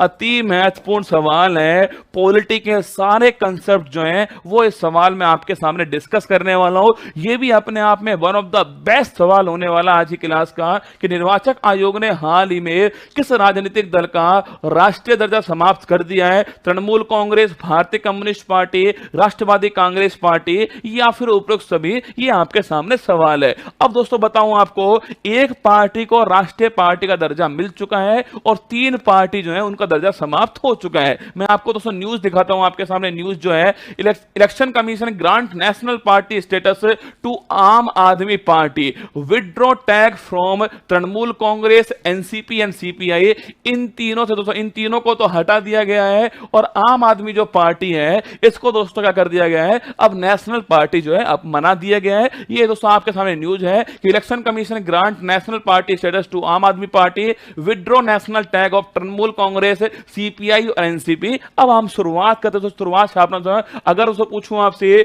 अति महत्वपूर्ण सवाल है। पॉलिटी के सारे कंसेप्ट जो हैं वो इस सवाल में आपके सामने डिस्कस करने वाला हूं। ये भी अपने आप में वन ऑफ द बेस्ट सवाल होने वाला आज की क्लास का कि निर्वाचक आयोग ने हाल ही में किस राजनीतिक दल का राष्ट्रीय दर्जा समाप्त कर दिया है। तृणमूल कांग्रेस, भारतीय कम्युनिस्ट पार्टी, राष्ट्रवादी कांग्रेस पार्टी या फिर उपरोक्त सभी, ये आपके सामने सवाल है। अब दोस्तों बताऊं आपको, एक पार्टी को राष्ट्रीय पार्टी का दर्जा मिल चुका है और 3 पार्टी जो है उनका दर्जा समाप्त हो चुका है। मैं आपको दोस्तों न्यूज दिखाता हूं आपके सामने। न्यूज जो है, Election commission grant national party status to Aam Aadmi Party, withdraw tag from Trinamool Congress, NCP and CPI. इन तीनों से दोस्तों, इन तीनों को तो हटा दिया गया है और आम आदमी जो पार्टी है इसको दोस्तों क्या कर दिया गया है, अब नेशनल पार्टी जो है अब मना दिया गया है। ये दोस्तों आपके सामने न्यूज है कि election commission grant national party status to Aam Aadmi Party, withdraw national tag of Trinamool Congress, CPI और एनसीपी। अब हम शुरुआत करते हैं। शुरुआत छापना जो है, अगर दोस्तों पूछूं आपसे,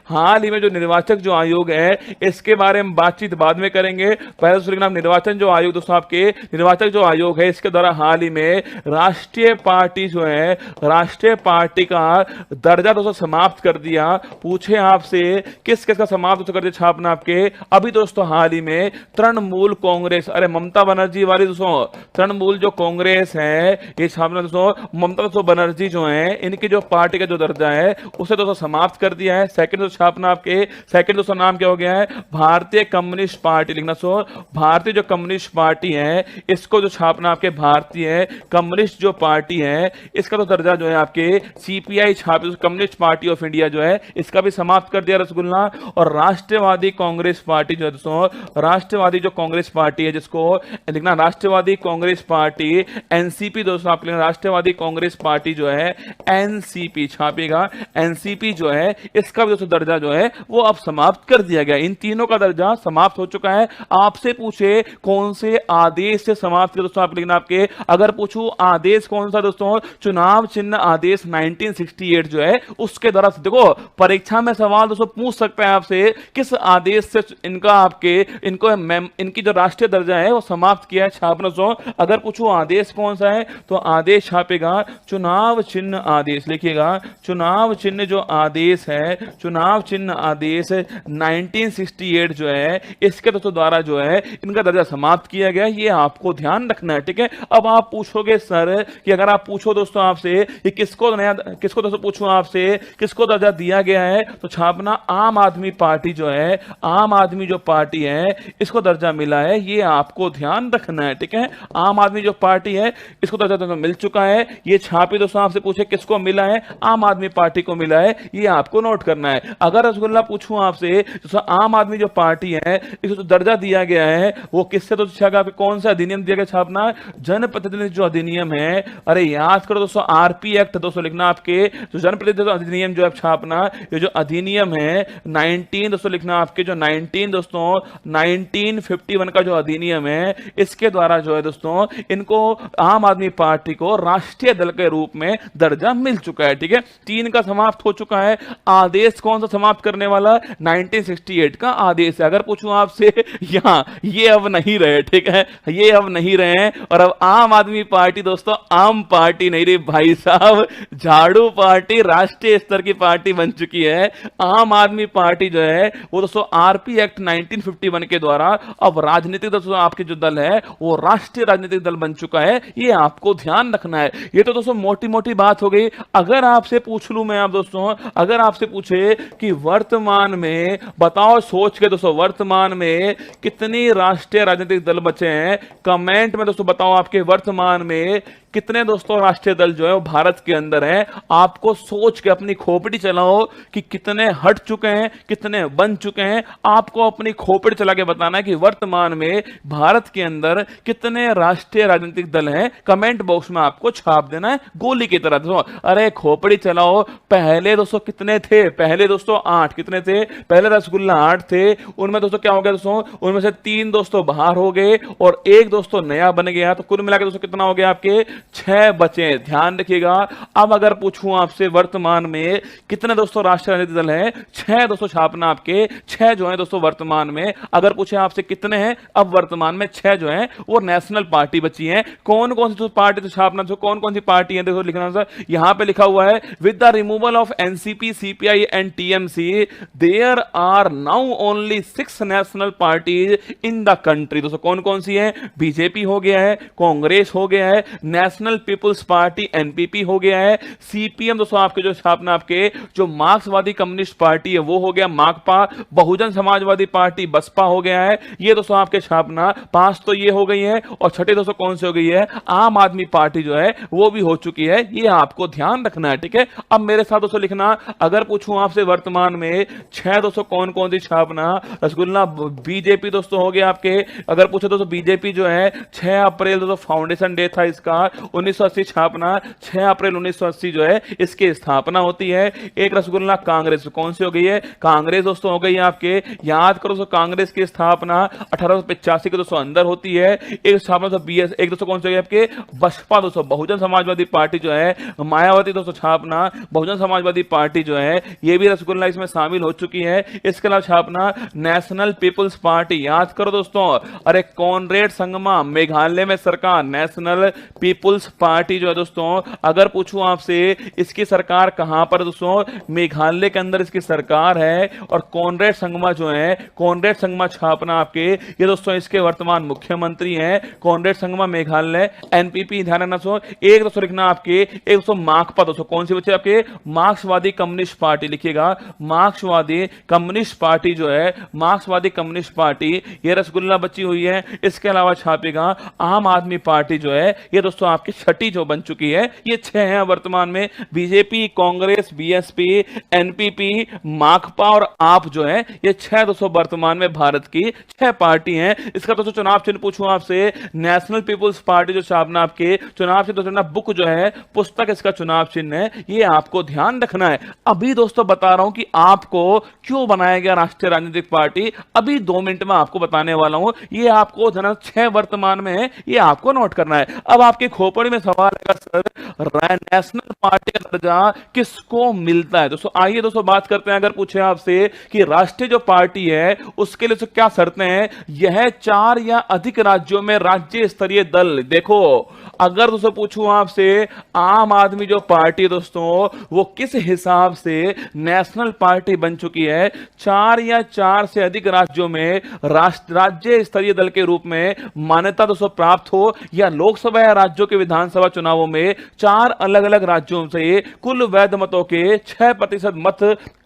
हाल ही में जो निर्वाचक जो आयोग है इसके बारे में बातचीत बाद में करेंगे। पहले तो लिखना निर्वाचन जो आयोग दोस्तों, आपके निर्वाचक जो आयोग है इसके द्वारा हाल ही में राष्ट्रीय पार्टी जो है, राष्ट्रीय पार्टी का दर्जा दोस्तों समाप्त कर दिया। पूछे आपसे किस किस का समाप्त कर दिया छापना आपके, अभी दोस्तों हाल ही में तृणमूल कांग्रेस, अरे ममता बनर्जी वाली दोस्तों, तृणमूल जो कांग्रेस है ये छापना दोस्तों, ममता दोस्तों बनर्जी जो है इनकी जो पार्टी का जो दर्जा है उसे दोस्तों समाप्त कर दिया है। सेकंड दोस्तों छापना आपके, सेकंड दोस्तों नाम क्या हो गया है, भारतीय कम्युनिस्ट पार्टी लिखना। सो भारतीय जो कम्युनिस्ट पार्टी है इसको जो छापना आपके, भारतीय कम्युनिस्ट जो पार्टी है इसका तो दर्जा जो है आपके सीपीआई छापे, कम्युनिस्ट पार्टी ऑफ इंडिया जो है इसका भी समाप्त कर दिया रसगुल्ला। और राष्ट्रवादी कांग्रेस पार्टी जो है दोस्तों, राष्ट्रवादी जो कांग्रेस पार्टी है जिसको लिखना राष्ट्रवादी कांग्रेस पार्टी एनसीपी दोस्तों, आप लिखना राष्ट्रवादी कांग्रेस पार्टी जो है एनसीपी छापेगा, एनसीपी जो है इसका भी दोस्तों दर्जा जो है वो अब समाप्त कर दिया गया। इन तीनों का दर्जा समाप्त हो चुका है। आपसे पूछे कौन से आदेश से समाप्त किया दोस्तों, आप लिखना आपके, अगर पूछूं आदेश कौन सा दोस्तों, चुनाव चिन्ह आदेश 1968 जो है उसके द्वारा। देखो परीक्षा में सवाल दोस्तों पूछ सकता है आपसे किस आदेश से इनका आपके इनकी जो राष्ट्रीय दर्जा है वो समाप्त किया है छापना दोस्तों। अगर पूछूं आदेश कौन सा है तो आदेश छापेगा चुनाव चिन्ह आदेश, लिखिएगा चुनाव चिन्ह जो आदेश है, चुनाव चिन्ह आदेश 1968 जो है इसके दोस्तों द्वारा जो है इनका दर्जा समाप्त किया गया। ये आपको ध्यान रखना है, ठीक है। अब आप पूछोगे सर कि अगर आप पूछो दोस्तों आपसे कि किसको दोस्तों पूछूं आपसे किसको दर्जा दिया गया है तो छापना आम आदमी पार्टी जो है, आम आदमी जो पार्टी है इसको दर्जा मिला है। ये आपको ध्यान रखना है, ठीक है। आम आदमी जो पार्टी है इसको दर्जा दोस्तों मिल चुका है। ये छापी दोस्तों आपसे पूछे किसको मिला है, आम आदमी पार्टी को मिला है, ये आपको नोट करना है। अगर रसगुल्ला पूछूं आपसे दोस्तों आम आदमी जो पार्टी है इसको दर्जा दिया गया है वो किससे तो कौन सा अधिनियम दिया गया छापना, जनप्रतिनिधि जो अधिनियम है, अरे याद करो दोस्तों आरपी एक्ट दोस्तों लिखना आपके, जो जनप्रतिनिधि अधिनियम जो है छापना, ये जो अधिनियम है 19 दोस्तों लिखना आपके, जो 19 दोस्तों 1951 का जो अधिनियम है इसके द्वारा जो है दोस्तों इनको आम आदमी पार्टी को राष्ट्रीय दल के रूप में दर्जा मिल चुका है, ठीक है। 3 का समाप्त हो चुका है। आदेश कौन सा समाप्त करने वाला, 1968 का आदेश है। अगर पूछूं आपसे यहां, ये अब नहीं रहे, ठीक है, ये अब नहीं रहे और अब आम आदमी पार्टी दोस्तों आम पार्टी नहीं रही भाई साहब, झाड़ू पार्टी राष्ट्रीय स्तर की पार्टी बन चुकी है। आम आदमी पार्टी जो है वो दोस्तों आरपी एक्ट 1951 के द्वारा अब राजनीतिक दोस्तों आपके जो दल है वो राष्ट्रीय राजनीतिक दल बन चुका है। ये आपको ध्यान रखना है। ये तो दोस्तों मोटी मोटी बात हो गई। अगर आपसे पूछ लूं मैं, आप दोस्तों अगर आपसे पूछे कि वर्तमान में बताओ, सोच के दोस्तों वर्तमान में कितनी राष्ट्रीय राजनीतिक दल बचे हैं, कमेंट में दोस्तों बताओ आपके वर्तमान में कितने दोस्तों राष्ट्रीय दल जो है वो भारत के अंदर है। आपको सोच के अपनी खोपड़ी चलाओ कि कितने हट चुके हैं, कितने बन चुके हैं। आपको अपनी खोपड़ी चला के बताना है कि वर्तमान में भारत के अंदर कितने राष्ट्रीय राजनीतिक दल हैं। कमेंट बॉक्स में आपको छाप देना है गोली की तरह दोस्तों। अरे खोपड़ी चलाओ, पहले दोस्तों कितने थे, पहले दोस्तों 8 कितने थे, पहले रसगुल्ला 8 थे, उनमें दोस्तों क्या हो गया दोस्तों, उनमें से 3 दोस्तों बाहर हो गए और 1 दोस्तों नया बन गया, तो कुल मिलाकर दोस्तों कितना हो गया आपके छह बचे। ध्यान रखिएगा। अब अगर पूछूं आपसे वर्तमान में कितने दोस्तों राष्ट्रीय राजनीतिक दल हैं, छह दोस्तों छापना आपके, छह जो है दोस्तों वर्तमान में। अगर पूछे आपसे कितने हैं, अब वर्तमान में छह जो है वो नेशनल पार्टी बची है। कौन कौन सी पार्टी तो छापना, जो कौन कौन सी पार्टी है देखो लिखना सर, यहां पे लिखा हुआ है with the removal of NCP, CPI and TMC there are now only 6 national parties in the country. दोस्तों कौन कौन सी है? बीजेपी हो गया है, कांग्रेस हो गया है, नेशनल पीपुल्स पार्टी एनपीपी हो गया है, सीपीएम दोस्तों आपके जो छापना आपके जो मार्क्सवादी कम्युनिस्ट पार्टी है वो हो गया माकपा, बहुजन समाजवादी पार्टी बसपा हो गया है। ये दोस्तों आपके छापना पांच तो ये हो गई है, और छठी दोस्तों कौन सी हो गई है? आम आदमी पार्टी जो है वो भी हो चुकी है। ये आपको ध्यान रखना है, ठीक है। अब मेरे साथ दोस्तों लिखना, अगर पूछूं आपसे वर्तमान में छह दोस्तों कौन कौन सी छापना, रसगुल्ला बीजेपी दोस्तों हो गया आपके। अगर पूछे दोस्तों बीजेपी जो है 6 अप्रैल दोस्तों फाउंडेशन डे था इसका, 1980 छापना, 6 अप्रैल 1980 जो है इसकी स्थापना होती है। एक रसगुल्ला कांग्रेस कौन सी हो गई है? कांग्रेस दोस्तों हो गई है आपके, याद करो दोस्तों कांग्रेस की स्थापना 1885 के दोस्तों अंदर होती है। एक स्थापना दोस्तों बीएस, एक दोस्तों कौन सी हो गई आपके? बसपा दोस्तों, बहुजन समाजवादी पार्टी जो है, मायावती दोस्तों छापना, बहुजन समाजवादी पार्टी जो है ये भी रसगुल्ला इसमें शामिल हो चुकी है। इसके अलावा छापना नेशनल पीपुल्स पार्टी, याद करो दोस्तों, अरे कॉनरेड संगमा मेघालय में सरकार, नेशनल पीपुल्स पार्टी जो है दोस्तों, अगर पूछूं आपसे इसकी सरकार कहां पर दोस्तों? मेघालय के अंदर इसकी सरकार है। और कॉनरेड संगमा जो है, कॉनरेड संगमा छापना आपके, ये दोस्तों इसके वर्तमान मुख्यमंत्री हैं। कॉनरेड संगमा मेघालय, एनपीपी ध्यान रखना दोस्तों। एक दोस्तों लिखना आपके, एक दोस्तों माकपा दोस्तों, कौन सी बच्चे आपके? मार्क्सवादी कम्युनिस्ट पार्टी लिखिएगा, मार्क्सवादी कम्युनिस्ट पार्टी जो है, मार्क्सवादी कम्युनिस्ट पार्टी ये रसगुल्ला बची हुई है। इसके अलावा छापेगा आम आदमी पार्टी जो है, ये दोस्तों आपकी छठी जो बन चुकी है। ये छह हैं वर्तमान में, बीजेपी, कांग्रेस, बीएसपी, एनपीपी, माकपा और आप जो है, ये छह दोस्तों वर्तमान में भारत की छह पार्टी हैं। इसका दोस्तों चुनाव चिन्ह पूछूं आपसे, नेशनल पीपुल्स पार्टी जो छापना आपके चुनाव चिन्ह दोस्तों बुक जो है, पुस्तक इसका चुनाव चिन्ह है। ये आपको ध्यान रखना है। अभी दोस्तों बता रहा हूं कि आपको क्यों बनाया गया राष्ट्रीय राजनीतिक पार्टी, अभी 2 मिनट में आपको बताने वाला हूं। ये आपको ध्यान, छह वर्तमान में है, ये आपको नोट करना है। अब आपके खोपड़ी में सवाल आएगा, सर नेशनल पार्टी का दर्जा किसको मिलता है? दोस्तों आइए दोस्तों बात करते हैं। अगर पूछे आपसे कि राष्ट्रीय जो पार्टी है उसके लिए क्या शर्तें हैं, यह 4 या अधिक राज्यों में राज्य स्तरीय दल। देखो अगर दोस्तों पूछूं आपसे आम आदमी जो पार्टी दोस्तों वो किस हिसाब से नेशनल पार्टी बन चुकी है, 4 या 4 से अधिक राज्यों में राज्य स्तरीय दल के रूप में मान्यता दोस्तों प्राप्त हो, या लोकसभा या राज्यों के विधानसभा चुनावों में 4 अलग अलग राज्यों से कुल वैध मतों के 6% मत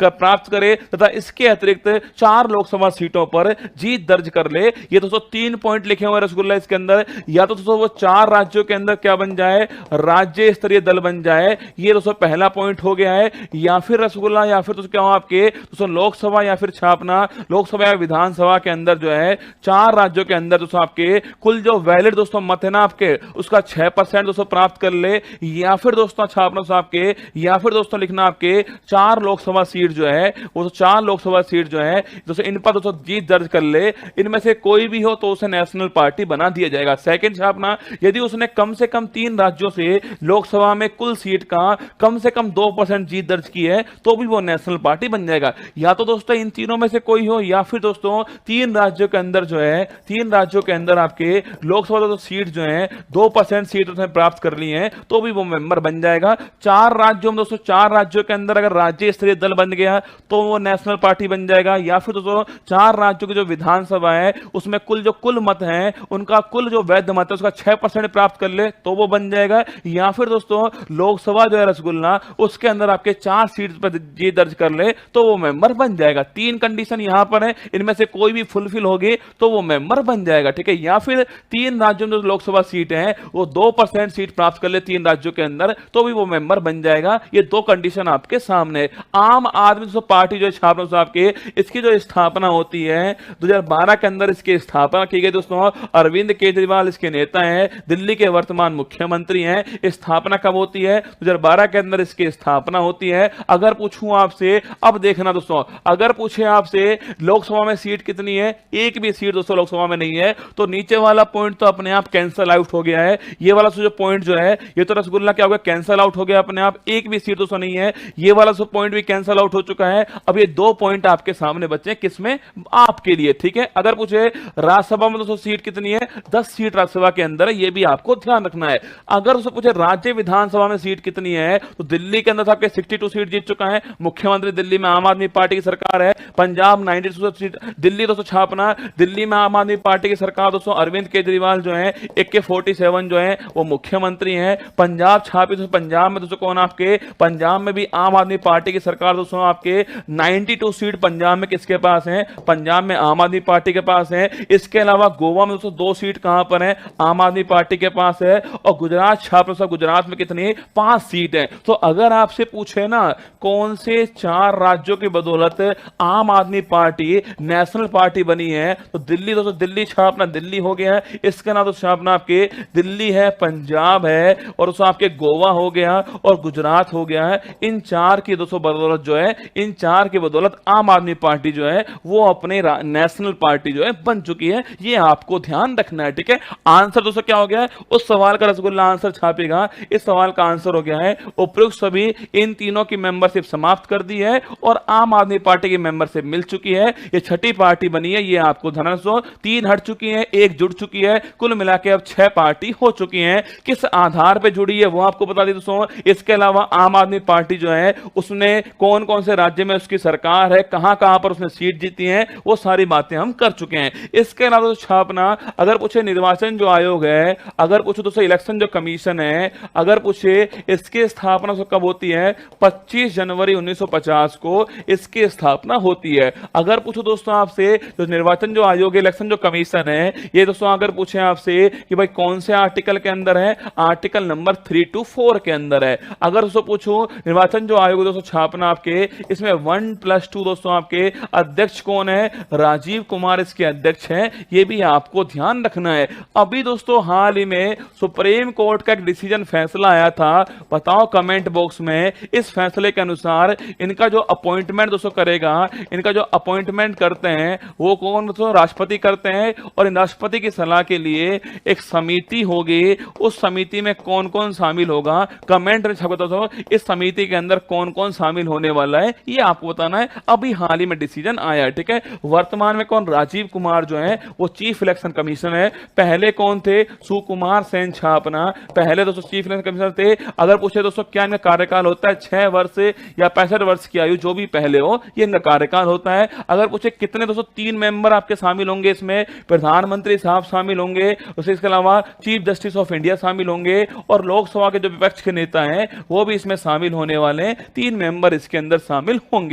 प्राप्त करे, तथा इसके अतिरिक्त 4 लोकसभा सीटों पर जीत दर्ज कर ले। ये दोस्तों 3 पॉइंट लिखे हुए रसगुल्ला इसके अंदर, या तो दोस्तों वो 4 राज्यों के अंदर क्या बन जाए? राज्य स्तरीय दल बन जाए। ये दोस्तों पहला पॉइंट हो गया है। या फिर रसगुल्ला, या फिर दोस्तों क्या हो आपके दोस्तों लोकसभा या फिर छापना लोकसभा या विधानसभा के अंदर जो है 4 राज्यों के अंदर दोस्तों आपके कुल जो वैलिड दोस्तों मत है ना आपके, उसका 6% दोस्तों प्राप्त कर ले। या फिर दोस्तों छापना आपके, या फिर दोस्तों लिखना आपके 4 लोकसभा सीट जो है, वो 4 लोकसभा सीट जो है दोस्तों इन पर दोस्तों जीत दर्ज कर ले। इनमें से कोई भी हो तो उसे नेशनल पार्टी बना दिया जाएगा। सेकंड छापना, यदि उसने कम से कम 3 राज्यों से लोकसभा में कुल सीट का कम से कम 2% जीत दर्ज की है तो भी वो नेशनल पार्टी बन जाएगा। या तो दोस्तों इन तीनों में से कोई हो, या फिर दोस्तों 3 राज्यों के अंदर जो है, 3 राज्यों के अंदर आपके लोकसभा तो सीट जो है 2% सीट उसने प्राप्त कर ली है तो भी वो मेंबर बन जाएगा। 4 राज्यों में दोस्तों 4 राज्यों के अंदर अगर राज्य स्तरीय दल बन गया तो वो नेशनल पार्टी बन जाएगा। या फिर दोस्तों 4 राज्यों की जो विधानसभा है उसमें कुल मत हैं, उनका कुल जो वैध मत है उसका 6% प्राप्त कर ले तो वो बन जाएगा। या फिर दोस्तों लोकसभा जो है रसगुल्ला उसके अंदर आपके 4 सीट पर जीत दर्ज कर ले तो वो मेंबर बन जाएगा। 3 कंडीशन यहां पर है, इनमें से कोई भी फुलफिल होगी तो वो मेंबर बन जाएगा, ठीक है। या फिर 3 राज्यों में जो लोकसभा सीट है वो 2% सीट प्राप्त कर ले 3 राज्यों के अंदर तो भी वो मेंबर बन जाएगा। ये 2 कंडीशन आपके सामने। आम आदमी पार्टी जो छापना आपके, इसकी जो स्थापना होती है 2012 के अंदर इसकी स्थापना की गई दोस्तों। अरविंद केजरीवाल इसके नेता हैं, दिल्ली के वर्तमान मुख्यमंत्री हैं। स्थापना कब होती है? 2012 के अंदर इसकी स्थापना होती है। अगर पूछूं आपसे, अब देखना दोस्तों, अगर पूछे आपसे लोकसभा में सीट कितनी है, एक भी सीट दोस्तों लोकसभा में नहीं है तो नीचे वाला पॉइंट तो अपने आप कैंसल आउट हो गया है। ये वाला वाला जो पॉइंट जो है, ये तो रसगुल्ला क्या हो गया, कैंसल आउट हो गया अपने आप, एक भी सीट दोस्तों नहीं है। ये वाला जो पॉइंट भी कैंसल आउट हो चुका है। अब ये 2 पॉइंट आपके सामने बचे किसमें, आपके लिए, ठीक है। अगर पूछे राज्यसभा में दोस्तों सीट कितनी है, 10 सीट राज्यसभा के अंदर है, ये भी आपको ध्यान रखना है। अगर उससे पूछे राज्य विधानसभा में सीट कितनी है, तो दिल्ली के अंदर आपके 62 सीट जीत चुका है मुख्यमंत्री, दिल्ली में आम आदमी पार्टी की सरकार है। पंजाब 92 सीट, दिल्ली दोस्तों छापना, दिल्ली में आम आदमी पार्टी की सरकार दोस्तों, अरविंद केजरीवाल जो है AK-47 जो है वो मुख्यमंत्री हैं। पंजाब छापी दोस्तों, पंजाब में दोस्तों कौन, आपके पंजाब में भी आम आदमी पार्टी की सरकार दोस्तों, आपके 92 सीट पंजाब में किसके पास है, पंजाब में आम आदमी पार्टी के पास है। इसके अलावा गोवा में दोस्तों 2 सीट कहां पर है, आम आदमी पार्टी के पास है। और गुजरात छाप दोस्तों, गुजरात में कितनी, 5 सीट है। तो अगर आपसे पूछे ना कौन से 4 राज्यों की बदौलत आम आदमी पार्टी नेशनल पार्टी बनी है, तो दिल्ली दोस्तों, दिल्ली छापना, दिल्ली हो गया है। इसके अलावा दोस्तों छापना आपके दिल्ली है, पंजाब है, और दोस्तों आपके गोवा हो गया और गुजरात हो गया है। इन 4 की दोस्तों बदौलत जो है, इन 4 की बदौलत आम आदमी पार्टी जो है वो अपने नेशनल पार्टी जो है बन चुकी है। ये आपको ध्यान रखना है, ठीक है। आंसर दोस्तों क्या हो गया है, उस सवाल का रसगुल्ला आंसर छापेगा, इस सवाल का आंसर हो गया है उपयुक्त सभी इन तीनों की मेंबरशिप समाप्त कर दी है और आम आदमी पार्टी की मेंबरशिप मिल चुकी है। ये छठी पार्टी बनी है, ये आपको ध्यान रखो। 3 हट चुकी है, 1 जुड़ चुकी है, कुल मिला के अब 6 पार्टी हो चुकी हैं। किस आधार पे जुड़ी है वो आपको बता दी दोस्तों। इसके अलावा आम आदमी पार्टी जो है उसने कौन कौन से राज्य में उसकी सरकार है, कहां कहां पर उसने सीट जीती है, वो सारी बातें हम कर चुके हैं। इसके अलावा तो छापना, अगर पूछे निर्वाचन जो आयोग है, अगर पूछे दोस्तों इलेक्शन जो कमीशन है, अगर पूछे इसकी स्थापना कब होती है, 25 जनवरी 1950 को इसकी स्थापना होती है। अगर पूछो दोस्तों आपसे तो निर्वाचन जो आयोग है, इलेक्शन जो कमीशन है, ये दोस्तों अगर पूछे आपसे कि भाई कौन से आर्टिकल के अंदर है, आर्टिकल नंबर 3 to 4 के अंदर है। अगर दोस्तों पूछो निर्वाचन जो आयोग दोस्तों छापना आपके, इसमें 1+2 दोस्तों आपके अध्यक्ष कौन है, राजीव कुमार इसके अध्यक्ष हैं, ये भी आपको ध्यान रखना है। अभी दोस्तों हाल ही में सुप्रीम कोर्ट का एक डिसीजन फैसला आया था, बताओ कमेंट बॉक्स में। इस फैसले के अनुसार इनका जो अपॉइंटमेंट दोस्तों करेगा, इनका जो अपॉइंटमेंट करते हैं वो कौन दोस्तों, राष्ट्रपति करते हैं। और इन राष्ट्रपति की सलाह के लिए एक समिति होगी, उस समिति में कौन कौन शामिल होगा, कमेंट में छपा दोस्तों इस समिति के अंदर कौन कौन शामिल होने वाला है, ये आपको बताना है। अभी हाल ही में डिसीजन आया है, ठीक है। वर्तमान में कौन, राजीव कुमार जो है वो चीफ इलेक्शन कमीशन है। पहले कौन थे, सुकुमार सेन छापना, पहले दोस्तों चीफ इलेक्शन कमीशनर थे। अगर पूछे दोस्तों क्या इनका कार्यकाल होता है, 6 वर्ष या 65 वर्ष की आयु, जो भी पहले हो, ये इनका कार्यकाल होता है। अगर पूछे कितने दोस्तों, 3 मेंबर आपके शामिल होंगे इसमें, प्रधानमंत्री साहब शामिल होंगे, इसके अलावा चीफ जस्टिस ऑफ इंडिया शामिल होंगे और लोकसभा के जो विपक्ष के नेता हैं वो भी इसमें शामिल होने वाले हैं। 3 मेंबर इसके अंदर शामिल होंगे।